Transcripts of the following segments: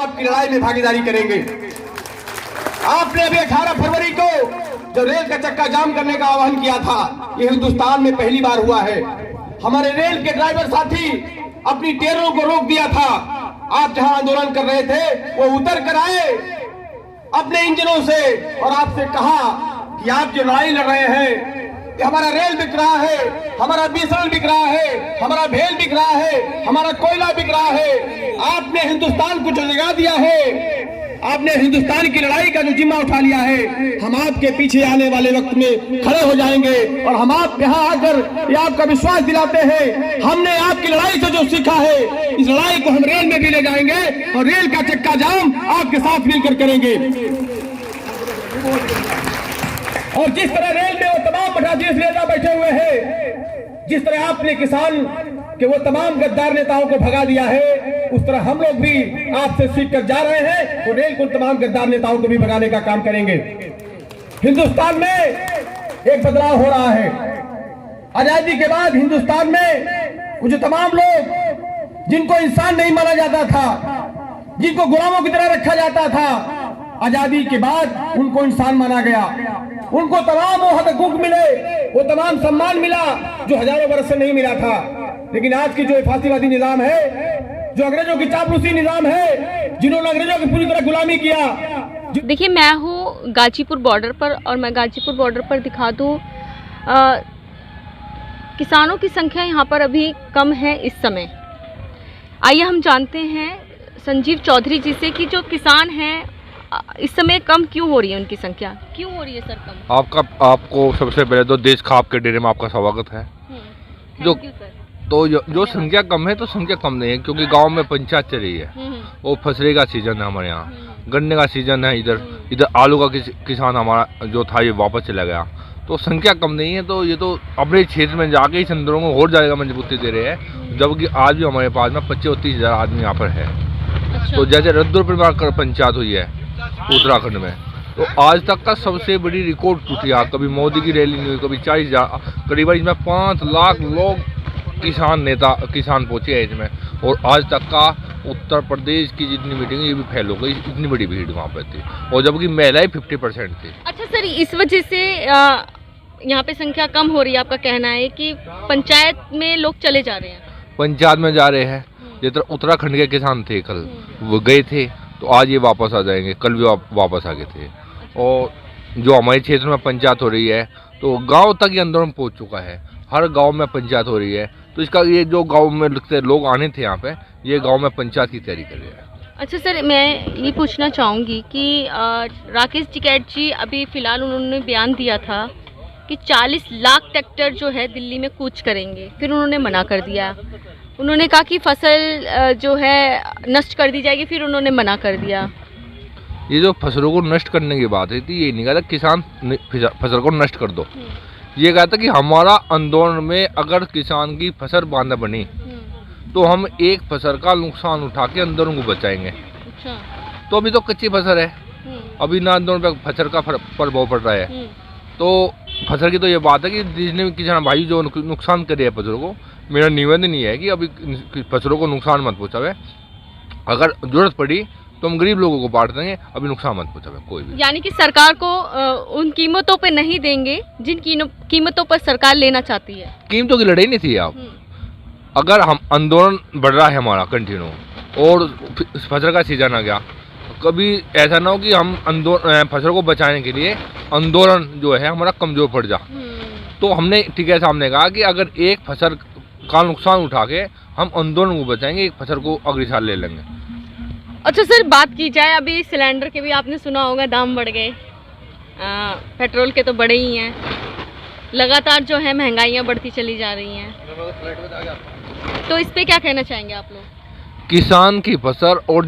आपकी लड़ाई में भागीदारी करेंगे। आपने अभी 18 फरवरी को जो रेल का चक्का जाम करने का आह्वान किया था, ये हिंदुस्तान में पहली बार हुआ है। हमारे रेल के ड्राइवर साथी अपनी ट्रेनों को रोक दिया था। आप जहां आंदोलन कर रहे थे वो उतर कर आए अपने इंजनों से और आपसे कहा कि आप जो लड़ाई लड़ रहे हैं, हमारा रेल बिक रहा है, हमारा बीएसएनएल बिक रहा है, हमारा भेल बिक रहा है, हमारा कोयला बिक रहा है। आपने हिंदुस्तान को जो जगा दिया है, आपने हिंदुस्तान की लड़ाई का जो जिम्मा उठा लिया है, हम आपके पीछे आने वाले वक्त में खड़े हो जाएंगे और हम आप यहाँ आकर ये आपका विश्वास दिलाते हैं। हमने आपकी लड़ाई से जो सीखा है, इस लड़ाई को हम रेल में भी ले जाएंगे और रेल का चक्का जाम आपके साथ मिलकर करेंगे। और जिस तरह रेल में वो तमाम 28 नेता बैठे हुए हैं, जिस तरह आपने किसान के वो तमाम गद्दार नेताओं को भगा दिया है, उस तरह हम लोग भी आपसे सीख कर जा रहे हैं और रेल को तमाम गद्दार नेताओं को भी भगाने का काम करेंगे। हिंदुस्तान में एक बदलाव हो रहा है। आजादी के बाद हिंदुस्तान में वो जो तमाम लोग जिनको इंसान नहीं माना जाता था, जिनको गुलामों की तरह रखा जाता था, आजादी के बाद उनको इंसान माना गया। उनको तमाम वो हकूक मिले, वो तमाम सम्मान मिला जो हजारों वर्ष से नहीं मिला था। लेकिन आज की जो फांसीवादी निजाम है, जो अंग्रेजों की चापलूसी निजाम है, जिन्होंने अंग्रेजों की पूरी तरह गुलामी किया। देखिए, मैं हूँ गाजीपुर बॉर्डर पर और मैं गाजीपुर बॉर्डर पर दिखा दूँ, किसानों की संख्या यहाँ पर अभी कम है इस समय। आइए हम जानते हैं संजीव चौधरी जी से कि जो किसान हैं इस समय कम क्यों हो रही है, उनकी संख्या क्यों हो रही है सर कम? आपको सबसे पहले तो देश खाप के डेरे में आपका स्वागत है। जो संख्या कम है तो संख्या कम नहीं है, क्योंकि गांव में पंचायत चल रही है। वो फसले का सीजन है, हमारे यहाँ गन्ने का सीजन है, इधर आलू का किसान हमारा जो था ये वापस चला गया, तो संख्या कम नहीं है। तो ये तो अपने क्षेत्र में जाके इस आंदोलन को और ज़्यादा मजबूती दे रहे हैं, जबकि आज भी हमारे पास में 25-30 हज़ार आदमी यहाँ पर है। अच्छा। तो जैसे रद्दुर पंचायत हुई है उत्तराखंड में, तो आज तक का सबसे बड़ी रिकॉर्ड टूटी है। कभी मोदी की रैली नहीं हुई, कभी 40,000, करीबन इसमें 5 लाख लोग किसान पहुंचे हैं इसमें। और आज तक का उत्तर प्रदेश की जितनी मीटिंग ये भी फैल हो गई, इतनी बड़ी भीड़ वहाँ पर थी, और जबकि महिलाएं 50% थी। अच्छा सर, इस वजह से यहाँ पे संख्या कम हो रही है, आपका कहना है कि पंचायत में लोग चले जा रहे हैं? पंचायत में जा रहे हैं। जिस उत्तराखंड के किसान थे कल वो गए थे, तो आज ये वापस आ जाएंगे, कल भी वापस आ गए थे। और जो हमारे क्षेत्र में पंचायत हो रही है, तो गांव तक ये आंदोलन पहुंच चुका है, हर गांव में पंचायत हो रही है। तो इसका ये जो गांव में लोग आने थे यहाँ पे, ये गांव में पंचायत की तैयारी कर रहे हैं। अच्छा सर, मैं ये पूछना चाहूँगी कि राकेश टिकैत जी अभी फ़िलहाल उन्होंने बयान दिया था कि 40 लाख ट्रैक्टर जो है दिल्ली में कूच करेंगे, फिर उन्होंने मना कर दिया। उन्होंने कहा कि फसल जो है नष्ट कर दी जाएगी, फिर उन्होंने मना कर दिया। ये जो फसलों को नष्ट करने की बात है थी, ये नहीं कहा था किसान फसल को नष्ट कर दो, ये कहा था कि हमारा आंदोलन में अगर किसान की फसल बांधा बनी तो हम एक फसल का नुकसान उठा के आंदोलन को बचाएंगे। अच्छा। तो अभी तो कच्ची फसल है, अभी ना आंदोलन पर फसल का प्रभाव पड़ रहा है। तो फसल की तो ये बात है कि जिसने किसान भाई जो नुकसान करे है फसलों को, मेरा निवेदन ये है कि अभी फसलों को नुकसान मत पहुँचावे। अगर जरूरत पड़ी तो हम गरीब लोगों को बांट देंगे, अभी नुकसान मत पहुँचावे कोई भी। यानी कि सरकार को उन कीमतों पे नहीं देंगे जिन कीमतों पर सरकार लेना चाहती है। कीमतों की लड़ाई नहीं थी आप। अगर हम आंदोलन बढ़ रहा है हमारा कंटिन्यू और फसल का सीजन आ गया, कभी ऐसा ना हो कि हम फसल को बचाने के लिए आंदोलन जो है हमारा कमजोर पड़ जा। तो हमने टिकैत साहब ने कहा कि अगर एक फसल का नुकसान उठा के हम आंदोलन को बचाएंगे, एक फसल को अगले साल ले लेंगे। अच्छा सर, बात की जाए अभी सिलेंडर के भी आपने सुना होगा दाम बढ़ गए, पेट्रोल के तो बढ़े ही हैं, लगातार जो है महंगाइयाँ बढ़ती चली जा रही हैं, तो इस पे क्या कहना चाहेंगे आप लोग? किसान की फसल और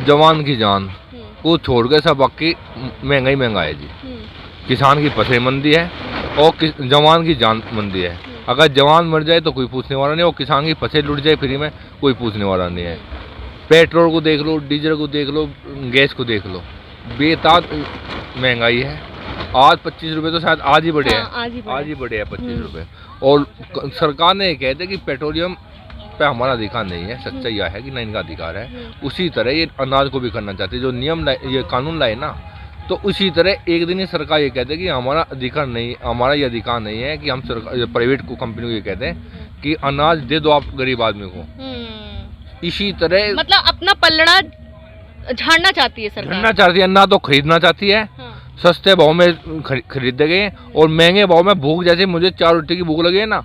जवान की जान को छोड़ के सब बाकी महंगाई है जी। किसान की फसल मंदी है और जवान की जान मंदी है। अगर जवान मर जाए तो कोई पूछने वाला नहीं, और किसान की फसल लुट जाए फ्री में कोई पूछने वाला नहीं है। पेट्रोल को देख लो, डीजल को देख लो, गैस को देख लो, बेताद महंगाई है। आज 25 रुपये तो शायद आज ही बढ़े हैं, आज ही बढ़े हैं 25 रुपये। और सरकार ने कह दिया कि पेट्रोलियम पे हमारा अधिकार नहीं है, सच्चाई यह है कि ना इनका अधिकार है। उसी तरह ये अनाज को भी करना चाहते हैं। जो नियम ये कानून लाए ना, तो उसी तरह एक दिन ही सरकार ये कहते हैं कि हमारा अधिकार नहीं, हमारा ये अधिकार नहीं है कि हम प्राइवेट को कंपनी को ये कहते हैं कि अनाज दे दो आप गरीब आदमी को। इसी तरह मतलब अपना पल्लड़ा झाड़ना चाहती है सरकार, झाड़ना चाहती है, ना तो खरीदना चाहती है। सस्ते भाव में खरीद गए और महंगे भाव में भूख, जैसे मुझे 4 रोटी की भूख लगी है ना,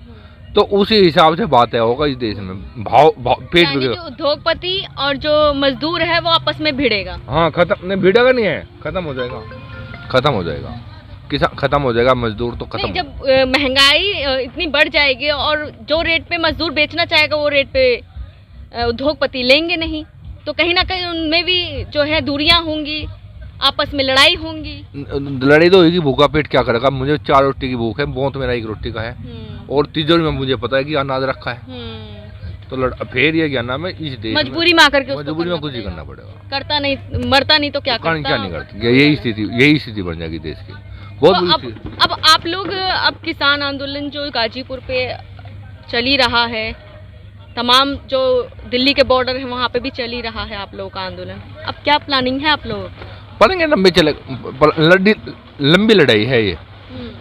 तो उसी हिसाब से बात है होगा इस देश में। भाव पेट यानी जो उद्योगपति और जो मजदूर है वो आपस में भिड़ेगा। हाँ, खत्म नहीं, भिड़ेगा नहीं है, खत्म हो जाएगा, खत्म हो जाएगा, किसान खत्म हो जाएगा, मजदूर तो खत्म। जब महंगाई इतनी बढ़ जाएगी और जो रेट पे मजदूर बेचना चाहेगा वो रेट पे उद्योगपति लेंगे नहीं, तो कहीं ना कहीं उनमें भी जो है दूरियां होंगी, आपस में लड़ाई होंगी। लड़ाई तो होगी, भूखा पेट क्या करेगा। मुझे 4 रोटी की भूख है, बहुत मेरा 1 रोटी का है, और तिजोरी में मुझे पता है कि अनाज रखा है। तो फिर ये क्या नाम है, इस देश मजबूरी में आकर के मजबूरी में कुछ ही करना पड़ेगा। करता नहीं, मरता नहीं तो क्या करता? क्या नहीं करता, यही स्थिति बन जाएगी देश की। बहुत तो अब आप लोग, अब किसान आंदोलन जो गाजीपुर पे चल ही रहा है, तमाम जो दिल्ली के बॉर्डर है वहाँ पे भी चल ही रहा है आप लोगों का आंदोलन, अब क्या प्लानिंग है आप लोगों की? पढ़ेंगे, लंबी लड़ाई है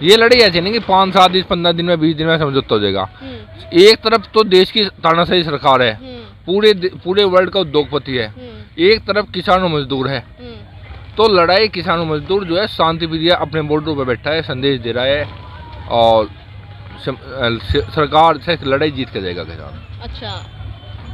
ये लड़ाई ऐसी नहीं कि 5, 7 दिन, 15 दिन में, 20 दिन में समझौता हो जाएगा। एक तरफ तो देश की तानाशाही सरकार है, पूरे वर्ल्ड का उद्योगपति है, एक तरफ किसान और मजदूर है। तो लड़ाई किसान और मजदूर जो है शांति प्रिय अपने बॉर्डर पर बैठा है, संदेश दे रहा है, और सरकार से लड़ाई जीत के जाएगा किसान। अच्छा,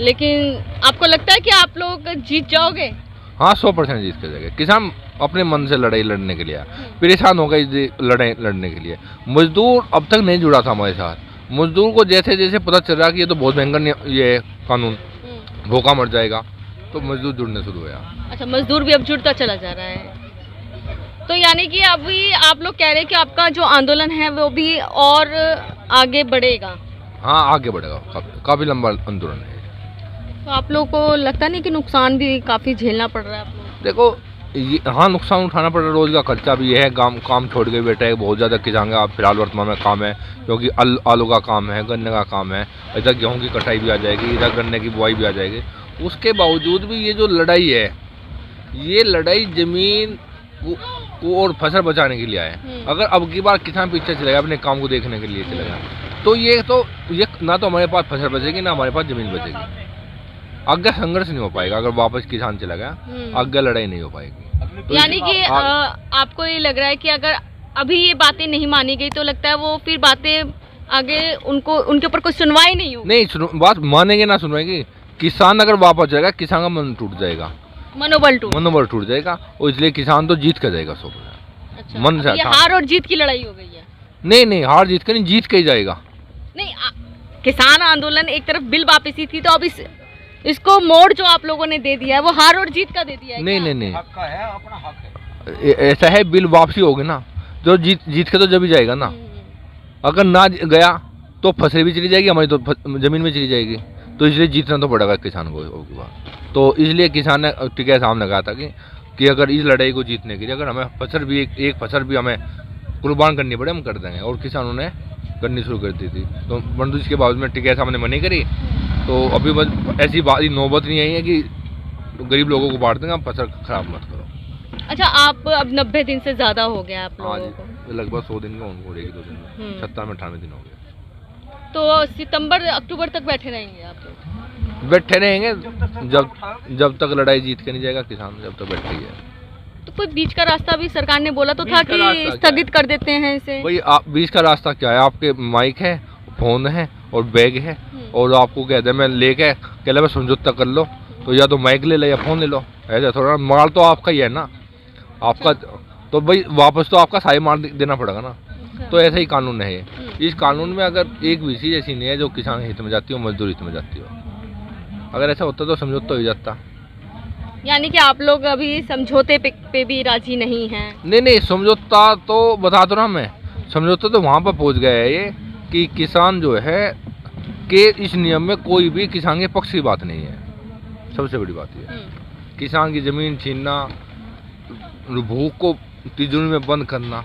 लेकिन आपको लगता है कि आप लोग जीत जाओगे? हाँ, 100% जीत के जाएगा। किसान अपने मन से लड़ाई लड़ने के लिए परेशान होगा इस लड़ाई लड़ने के लिए। मजदूर अब तक नहीं जुड़ा था हमारे साथ। मजदूर को जैसे जैसे पता चल रहा कि ये तो बहुत भयंकर ये कानून, भूखा मर जाएगा, तो मजदूर जुड़ने शुरू हुआ। अच्छा, मजदूर भी अब जुड़ता चला जा रहा है। तो यानी कि अभी आप लोग कह रहे हैं कि आपका जो आंदोलन है वो भी और आगे बढ़ेगा? हाँ, आगे बढ़ेगा, काफी लंबा आंदोलन है। तो आप लोग को लगता नहीं कि नुकसान भी काफी झेलना पड़ रहा है आप लोग? देखो, हाँ, नुकसान उठाना पड़ रहा है, रोज का खर्चा भी है, काम छोड़ के बैठा है, बहुत ज़्यादा किसान का फिलहाल वर्तमान में काम है, क्योंकि आलू का काम है, गन्ने का काम है, इधर गेहूं की कटाई भी आ जाएगी, इधर गन्ने की बुआई भी आ जाएगी। उसके बावजूद भी ये जो लड़ाई है, ये लड़ाई जमीन को और फसल बचाने के लिए है। अगर अब की बार किसान पीछे चलेगा, अपने काम को देखने के लिए चलेगा, तो ये ना तो हमारे पास फसल बचेगी, ना हमारे पास जमीन बचेगी। आगे संघर्ष नहीं हो पाएगा अगर वापस किसान चला गया, आगे लड़ाई नहीं हो पाएगी। तो यानी कि आपको ये लग रहा है कि अगर अभी ये बातें नहीं मानी गई तो लगता है वो फिर बातें आगे उनके ऊपर कोई सुनवाई नहीं होगी? नहीं, बात मानेंगे ना सुनवाएगी। किसान अगर वापस जाएगा, किसान का मन टूट जाएगा, मनोबल टूट जाएगा, और इसलिए किसान तो जीत कर जाएगा 100%। अच्छा, मन से हार और जीत की लड़ाई हो गई है? नहीं, हार जीत के नहीं, जीत के ही जाएगा। नहीं, किसान आंदोलन एक तरफ बिल वापसी थी, तो अब इसको मोड़ जो आप लोगों ने दे दिया है वो हार और जीत का दे दिया है? नहीं, हक का है, अपना हक है। ऐसा है, बिल वापसी होगी ना, जो जीत के तो जब ही जाएगा ना। अगर ना गया तो फसल भी चली जाएगी, हमारी तो जमीन में चली जाएगी, तो इसलिए जीतना तो पड़ेगा किसान को। तो इसलिए किसान ने टिकैत सामने कहा था कि अगर इस लड़ाई को जीतने के लिए अगर हमें फसल भी एक फसल भी हमें कुर्बान करनी पड़े, हम कर देंगे। और किसानों ने करनी शुरू कर दी थी, तो बंदूक के बावजूद में टिकैत सामने मनी करी। तो अभी बस ऐसी बात नौबत नहीं आई है कि गरीब लोगों को बांट देंगे, फसल खराब मत करो। अच्छा, आप अब 90 दिन से ज्यादा हो गया आप लोगों को? लगभग 100 दिन का उनको, 2 दिन 57-58 दिन हो गए। तो सितंबर अक्टूबर तक बैठे रहेंगे आप लोग? बैठे रहेंगे जब तक लड़ाई जीत के नहीं जाएगा किसान, जब तक बैठे ही है। तो कोई बीच का रास्ता भी सरकार ने बोला तो था कि स्थगित कर देते हैं इसे? भाई, बीच का रास्ता क्या है? आपके माइक है, फोन है और बैग है, और आपको कहते हैं मैं लेके कहला मैं समझौता कर लो, तो या तो माइक ले लो या फोन ले लो। ऐसा थोड़ा, माल तो आपका ही है ना, आपका, तो भाई वापस तो आपका सारे माल देना पड़ेगा ना। तो ऐसा ही कानून है ये। इस कानून में अगर एक भी चीज ऐसी नहीं है जो किसान हित में जाती हो, मजदूर हित में जाती हो। अगर ऐसा होता तो समझौता हो जाता। यानी कि आप लोग अभी समझौते पे भी राजी नहीं हैं? नहीं, समझौता तो बता दो ना, मैं समझौता तो वहाँ पर पहुँच गया है ये कि किसान जो है कि इस नियम में कोई भी किसान के पक्ष की बात नहीं है। सबसे बड़ी बात ये, किसान की जमीन छीनना, भूख को तिजोरी में बंद करना,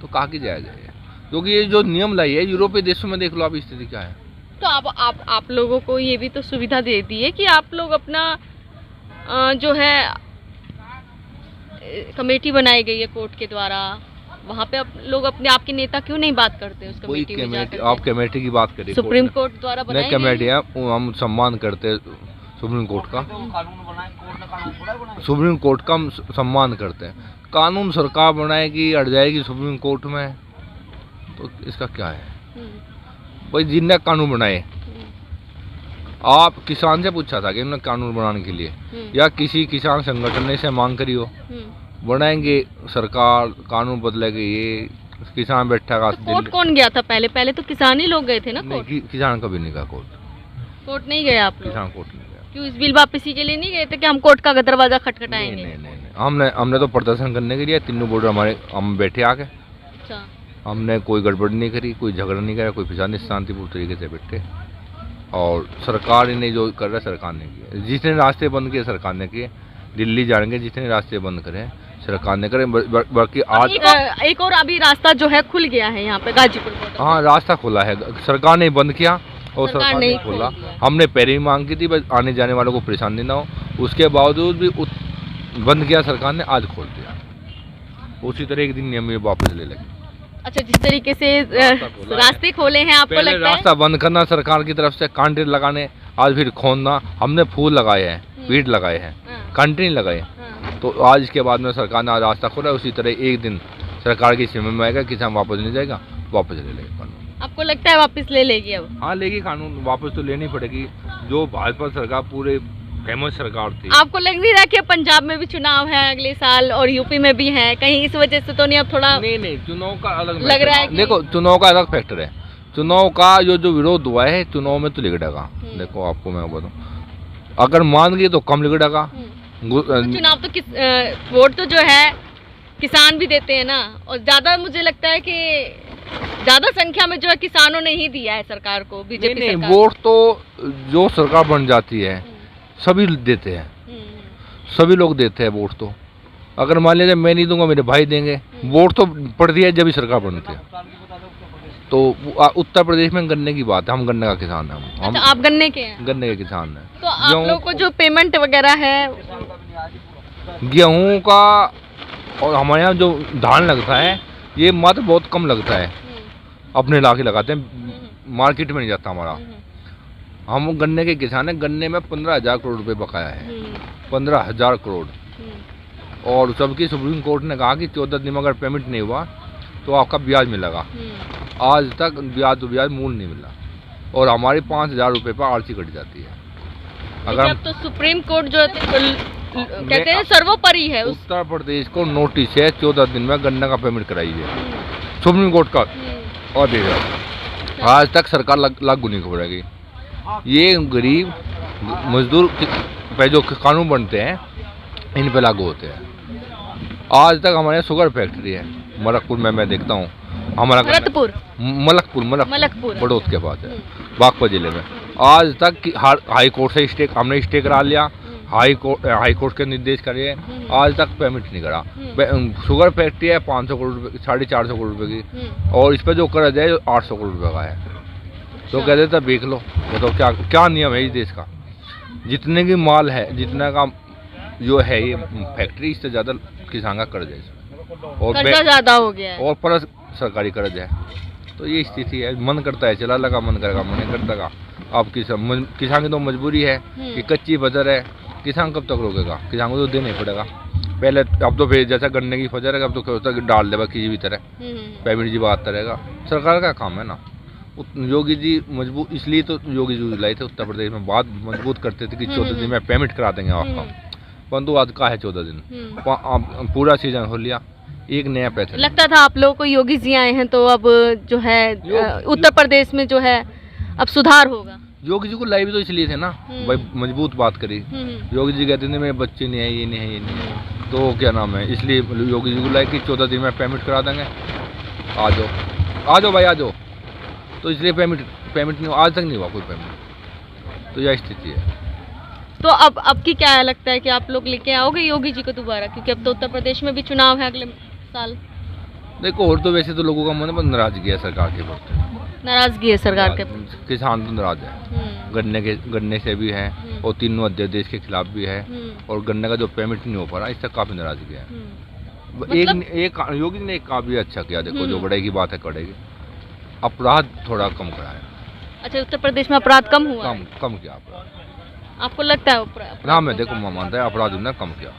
तो कहाँ की जायज़ है? क्योंकि ये जो नियम लाई है, यूरोपीय देशों में देख लो आप, स्थिति क्या है। तो आप लोगों को ये भी तो सुविधा दे दी है कि आप लोग अपना जो है कमेटी बनाई गई है कोर्ट के द्वारा, वहाँ पे लोग अपने आपके नेता क्यों नहीं बात करते उस कमेटी में जाकर? आप कमेटी की बात करिए, सुप्रीम कोर्ट द्वारा बनाई नहीं कमेटी है, हम सम्मान करते सुप्रीम कोर्ट का, सुप्रीम कोर्ट का हम सम्मान करते हैं। कानून सरकार बनाएगी, अड़ जाएगी सुप्रीम कोर्ट में, तो इसका क्या है भाई? जिनने कानून बनाए, आप किसान से पूछा था कि उन्होंने कानून बनाने के लिए, या किसी किसान संगठन ने से मांग करी हो? बनाएंगे सरकार, कानून बदलेगी, ये किसान बैठेगा। तो कोर्ट कौन गया था पहले तो किसान ही लोग गए थे ना कोर्ट? किसान कभी नहीं गया कोर्ट नहीं गए आप लोग? किसान कोर्ट नहीं गया। क्यों, इस बिल वापसी के लिए नहीं गए थे कि हम कोर्ट का दरवाजा खटखटाएंगे? नहीं, हमने तो प्रदर्शन करने के लिए तीनों बॉर्डर हमारे, हम बैठे आके, अच्छा, हमने कोई गड़बड़ नहीं करी, कोई झगड़ा नहीं करा, कोई पिछाने शांतिपूर्ण तरीके से बैठे। और सरकार ने जो कर रहा है सरकार ने किया, जितने रास्ते बंद किए सरकार ने किए, दिल्ली जाएंगे जितने रास्ते बंद करे सरकार ने करे, बल्कि आज एक और अभी रास्ता जो है खुल गया है यहाँ पे गाजीपुर बॉर्डर। हाँ, रास्ता खुला है, सरकार ने बंद किया और सरकार ने खोला। हमने पहले ही मांग की थी बस आने जाने वालों को परेशानी ना हो, उसके बावजूद भी बंद किया सरकार ने, आज खोल दिया। उसी तरह एक दिन नियम वापस ले लगे। अच्छा, जिस तरीके से रास्ते खोले हैं, आपको लगता है रास्ता बंद करना सरकार की तरफ से, कांटे लगाने, आज फिर खोदना, हमने फूल लगाए हैं, पेड़ लगाए हैं, कांटे नहीं लगाए, तो आज इसके बाद में सरकार ने रास्ता खोला। उसी तरह एक दिन सरकार की सीमा में आएगा, किसान वापस नहीं जाएगा, वापस ले लेगा कानून। आपको लगता है वापस ले लेगी अब? हाँ, लेगी कानून, वापस तो लेनी पड़ेगी। जो भाजपा सरकार पूरे फेमस सरकार थी। आपको लग नहीं रहा कि पंजाब में भी चुनाव है अगले साल और यूपी में भी है, कहीं इस वजह से तो नहीं? अब थोड़ा नहीं, चुनाव का अलग लग रहा है कि... देखो, चुनाव का अलग फैक्टर है। चुनाव का जो विरोध हुआ है, चुनाव में तो लिगड़ेगा। देखो, आपको मैं बताऊं, अगर मान गए तो कम लिगड़ेगा। चुनाव तो वोट तो जो है किसान भी देते हैं ना, और ज्यादा मुझे लगता है कि ज्यादा संख्या में जो है किसानों ने ही दिया है सरकार को, बीजेपी सरकार। वोट तो जो सरकार बन जाती है सभी देते हैं, सभी लोग देते हैं वोट। तो अगर मान लीजिए मैं नहीं दूंगा, मेरे भाई देंगे, वोट तो पड़ती है जब भी सरकार बनती है। तो उत्तर प्रदेश में गन्ने की बात है, हम गन्ने का किसान है। हम अच्छा, आप गन्ने के हैं? गन्ने के किसान हैं। तो आप लोगों को जो पेमेंट वगैरह है गेहूं का और हमारे यहाँ जो धान लगता है, ये मात्र बहुत कम लगता है, अपने इलाके लगाते हैं, मार्केट में नहीं जाता हमारा। हम गन्ने के किसान हैं, गन्ने में 15,000 करोड़ रुपए बकाया है, 15,000 करोड़। और सबकी सुप्रीम कोर्ट ने कहा कि 14 दिन में अगर पेमेंट नहीं हुआ तो आपका ब्याज मिलेगा। आज तक ब्याज मूल नहीं मिला, और हमारी 5,000 रुपये पर आरसी कट जाती है। अगर अब तो सुप्रीम कोर्ट जो कहते हैं सर्वोपरि है, उत्तर प्रदेश को नोटिस है 14 दिन में गन्ने का पेमेंट कराइए, सुप्रीम कोर्ट का ऑर्डर। आज तक सरकार लागू नहीं करेगी। ये गरीब मजदूर पे जो कानून बनते हैं, इन पे लागू होते हैं। आज तक हमारे शुगर फैक्ट्री है मलकपुर में, मैं देखता हूँ हमारा मलकपुर बड़ौद के पास है, बागपत जिले में। आज तक हाई कोर्ट से हमने स्टे करा लिया, हाई कोर्ट के निर्देश करिए, आज तक पेमेंट नहीं करा। शुगर फैक्ट्री है 500 करोड़ रुपये, 450 करोड़ रुपये की, और इस पर जो कर्ज है 800 करोड़ रुपये का है। तो कहते थे देख लो, तो क्या नियम है इस देश का? जितने की माल है, जितना का जो है ये फैक्ट्री, इससे ज़्यादा किसान का कर्ज है इसमें, और कर्जा ज़्यादा हो गया है, और प्लस सरकारी कर्ज है। तो ये स्थिति है, मन करता है चला लगा, मन करेगा मन नहीं करता का। अब किसान की तो मजबूरी है कि कच्ची फसल है, किसान कब तक रोकेगा? किसान को तो देना ही पड़ेगा पहले। अब तो फिर जैसा गन्ने की फसल है, अब तो क्या होता है डाल देगा किसी भी तरह, पेमेंट जी बात रहेगा। सरकार का काम है ना। योगी जी मजबूत, इसलिए तो योगी जी लाए थे उत्तर प्रदेश में, बात मजबूत करते थे कि 14 दिन में पेमेंट करा देंगे आपका, परंतु आज का है 14 दिन, पूरा सीजन हो लिया, एक नया पैसा। लगता था आप लोगों को योगी जी आए हैं तो अब जो है उत्तर प्रदेश में जो है अब सुधार होगा। योगी जी को लाई भी तो इसलिए थे ना भाई, मजबूत बात करी। योगी जी कहते थे मेरे बच्चे नहीं है, ये नहीं है, ये नहीं है, तो क्या नाम है, इसलिए योगी जी को लाई कि 14 दिन में पेमेंट करा देंगे। आ जाओ भाई, आ जाओ। तो इसलिए पेमेंट नहीं, आज तक नहीं हुआ कोई पेमेंट। तो यह स्थिति है। तो अब की क्या लगता है कि आप लोग लेके आओगे योगी जी को दोबारा, क्योंकि अब तो उत्तर प्रदेश में भी चुनाव है अगले साल? देखो, और तो वैसे तो लोगों का मन में नाराजगी है सरकार के प्रति, नाराजगी है सरकार के। किसान तो नाराज है, गन्ने से भी है और तीनों अध्यादेश के खिलाफ भी है और गन्ने का जो पेमेंट नहीं हो पा रहा, इससे काफी नाराजगी है। एक योगी ने एक काम भी अच्छा किया, देखो जो बढ़ेगी बात है करेगी, अपराध थोड़ा कम कराया। अच्छा, उत्तर प्रदेश में अपराध कम हुआ? कम किया अपराध। आपको लगता है अपराध? हाँ, मैं देखो मैं मानता है अपराध उन्होंने कम किया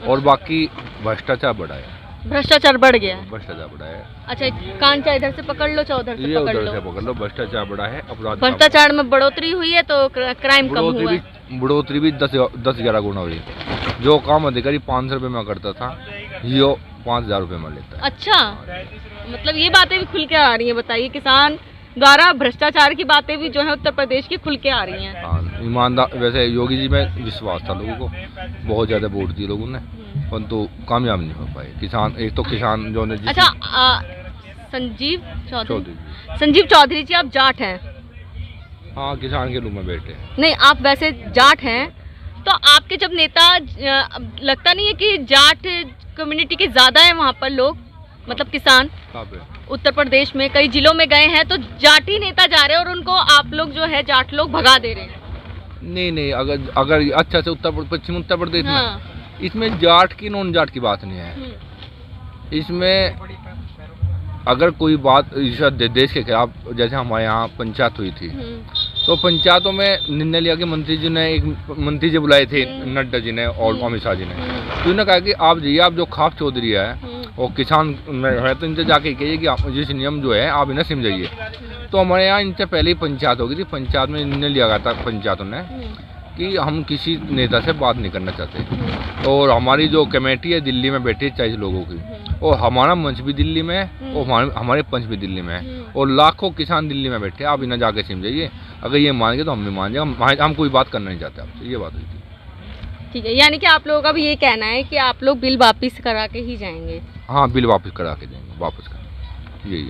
और बाकी भ्रष्टाचार बढ़ा है। भ्रष्टाचार बढ़ गया है? भ्रष्टाचार बढ़ा है। अच्छा, कांचा इधर से पकड़ लो, चाहे उधर से पकड़ लो। से पकड़ लो, भ्रष्टाचार बढ़ा है, अपराध। भ्रष्टाचार में बढ़ोतरी हुई है तो क्राइम कम हुआ है। बढ़ोतरी भी 10-11 गुना हुई। जो काम अधिकारी 500 रुपये में करता था, ये 5000 रुपये में लेता है। अच्छा, मतलब ये बातें भी खुल के आ रही हैं। बताइए, किसान द्वारा भ्रष्टाचार की बातें भी जो है उत्तर प्रदेश की खुल के आ रही हैं। हाँ, ईमानदार। वैसे योगी जी में विश्वास था लोगों को, बहुत ज्यादा वोट दिए लोगों ने, परंतु कामयाब नहीं हो पाए किसान। एक तो किसान जो ने। अच्छा, संजीव चौधरी जी, आप जाट हैं? हाँ, किसान के रूप में बैठे हैं। नहीं, आप वैसे जाट हैं, तो आपके जब नेता, लगता नहीं है कि जाट कम्युनिटी के ज्यादा है वहाँ पर लोग, मतलब किसान उत्तर प्रदेश में कई जिलों में गए हैं तो जाटी नेता जा रहे हैं और उनको आप लोग जो है जाट लोग भगा दे रहे हैं? नहीं, अगर अच्छा से पश्चिम उत्तर प्रदेश में इसमें जाट की नॉन जाट की बात नहीं है। इसमें अगर कोई बात देश के खिलाफ, जैसे हमारे यहाँ पंचायत हुई थी तो पंचायतों में निर्णय लिया कि मंत्री जी बुलाए थे, नड्डा जी ने और अमित शाह जी ने, तो उन्होंने कहा कि आप जाइए, आप जो खाप चौधरी है और किसान है तो इनसे जाके कहिए कि आप जिस नियम जो है आप इन्हें समझाइए। तो हमारे यहाँ इनसे पहले ही पंचायत हो गई थी। पंचायत में निर्णय लिया गया था पंचायतों ने कि हम किसी नेता से बात नहीं करना चाहते और हमारी जो कमेटी है दिल्ली में बैठी है 40 लोगों की और हमारा मंच भी दिल्ली में है और हमारे पंच भी दिल्ली में है और लाखों किसान दिल्ली में बैठे हैं। आप इन्हें जाके समझाइए, अगर ये मान गए तो हम भी मान जाएंगे। हम कोई बात करना नहीं चाहते आपसे, ये बात हुई थी। ठीक है, यानी कि आप लोगों का भी ये कहना है कि आप लोग बिल वापस करा के ही जाएंगे? हाँ, बिल वापस करा के जाएंगे, वापस करेंगे, यही है।